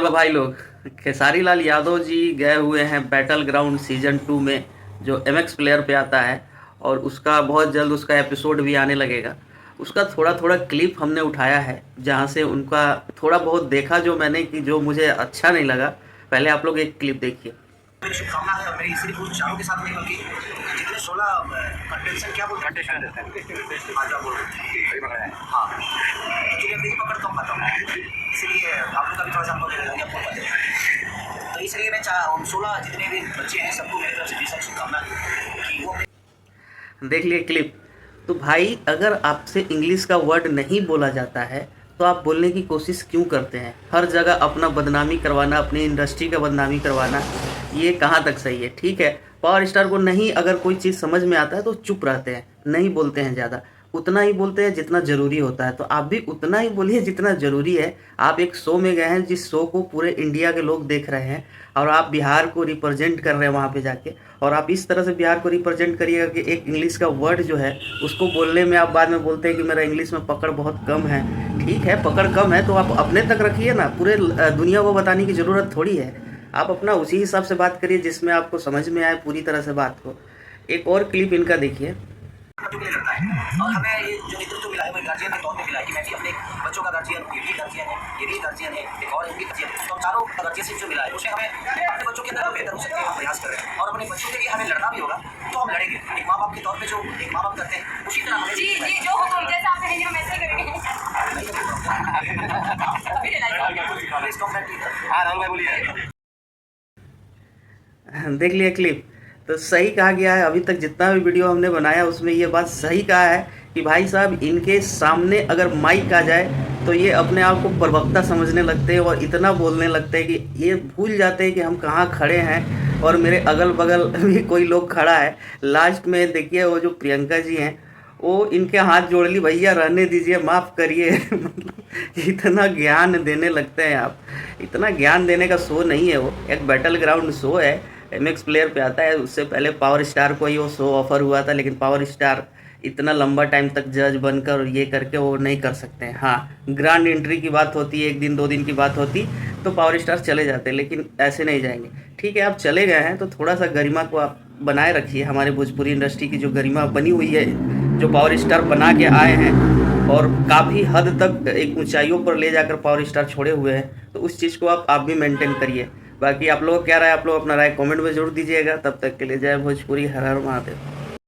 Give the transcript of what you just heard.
भाई लोग, खेसारी लाल यादव जी गए हुए हैं बैटल ग्राउंड सीजन 2 में, जो एमएक्स प्लेयर पे आता है। और उसका बहुत जल्द उसका एपिसोड भी आने लगेगा। उसका थोड़ा थोड़ा क्लिप हमने उठाया है, जहाँ से उनका थोड़ा बहुत देखा जो मैंने, कि जो मुझे अच्छा नहीं लगा। पहले आप लोग एक क्लिप देखिए। मेरी शुभकामना है और मेरी इसी पूरी चारों के साथ नहीं, बल्कि जितने 16 कंटेस्टेंट क्या बोल कंटेस्टेंट आज आप बोल रहे हैं। हाँ, क्योंकि अब देखिए पकड़ कम पाता हूँ, इसलिए आप लोग का भी थोड़ा सा हमको बोल पाते हैं। तो इसलिए मैं 16 जितने भी बच्चे हैं सबको मेरी तरफ से बेशक शुभकामना कि वो देख लिए क्लिप। तो भाई, अगर आपसे इंग्लिश का वर्ड नहीं बोला जाता है तो आप बोलने की कोशिश क्यों करते हैं? हर जगह अपना बदनामी करवाना, अपनी इंडस्ट्री का बदनामी करवाना, ये कहाँ तक सही है? ठीक है, पावर स्टार को नहीं अगर कोई चीज़ समझ में आता है तो चुप रहते हैं, नहीं बोलते हैं ज़्यादा, उतना ही बोलते हैं जितना ज़रूरी होता है। तो आप भी उतना ही बोलिए जितना ज़रूरी है। आप एक शो में गए हैं, जिस शो को पूरे इंडिया के लोग देख रहे हैं, और आप बिहार को रिप्रेजेंट कर रहे हैं वहाँ पे जाके, और आप इस तरह से बिहार को रिप्रेजेंट करिएगा कि एक इंग्लिश का वर्ड जो है उसको बोलने में आप बाद में बोलते हैं कि मेरा इंग्लिश में पकड़ बहुत कम है। ठीक है, पकड़ कम है तो आप अपने तक रखिए ना, पूरे दुनिया को बताने की ज़रूरत थोड़ी है। आप अपना उसी हिसाब से बात करिए जिसमें आपको समझ में आए पूरी तरह से बात को। एक और क्लिप इनका देखिए। लगता है और हमें ये जो नेतृत्व मिला है वो गार्जियन के तौर पे मिला है कि मैं भी अपने बच्चों का गार्जियन, ये भी गार्जियन है, ये भी गार्जियन है, एक और इनकी गार्जियन है। तो हम चारों गार्जियनशिप जो मिला है उससे हमें अपने बच्चों के अंदर बेहतर हो सकते हैं, हम प्रयास कर रहे हैं। और अपने बच्चों के लिए हमें लड़ना भी होगा तो हम लड़ेंगे। एक माँ बाप के तौर पे जो एक माँ बाप करते हैं उसी तरह हमें जी जी जो हुक्म जैसा आप कहेंगे हम ऐसे करेंगे। देख लिया क्लिप। तो सही कहा गया है, अभी तक जितना भी वीडियो हमने बनाया उसमें ये बात सही कहा है कि भाई साहब, इनके सामने अगर माइक आ जाए तो ये अपने आप को प्रवक्ता समझने लगते हैं और इतना बोलने लगते हैं कि ये भूल जाते हैं कि हम कहाँ खड़े हैं और मेरे अगल बगल भी कोई लोग खड़ा है। लास्ट में देखिए, वो जो प्रियंका जी हैं वो इनके हाथ जोड़ ली, भैया रहने दीजिए, माफ़ करिए। मतलब इतना ज्ञान देने लगते हैं आप। इतना ज्ञान देने का शो नहीं है वो, एक बैटल ग्राउंड शो है, एमएक्स प्लेयर पे आता है। उससे पहले पावर स्टार को ही वो शो ऑफर हुआ था, लेकिन पावर स्टार इतना लंबा टाइम तक जज बनकर और ये करके वो नहीं कर सकते हैं। हाँ, ग्रांड एंट्री की बात होती है, 1 दिन 2 दिन की बात होती तो पावर स्टार चले जाते, लेकिन ऐसे नहीं जाएंगे। ठीक है, आप चले गए हैं तो थोड़ा सा गरिमा को आप बनाए रखिए। हमारे भोजपुरी इंडस्ट्री की जो गरिमा बनी हुई है, जो पावर स्टार बना के आए हैं और काफ़ी हद तक एक ऊंचाइयों पर ले जाकर पावर स्टार छोड़े हुए हैं, तो उस चीज़ को आप भी मेंटेन करिए। बाकी आप लोग क्या राय, आप लोग अपना राय कमेंट में जरूर दीजिएगा। तब तक के लिए जय भोजपुरी, हर हर महादेव।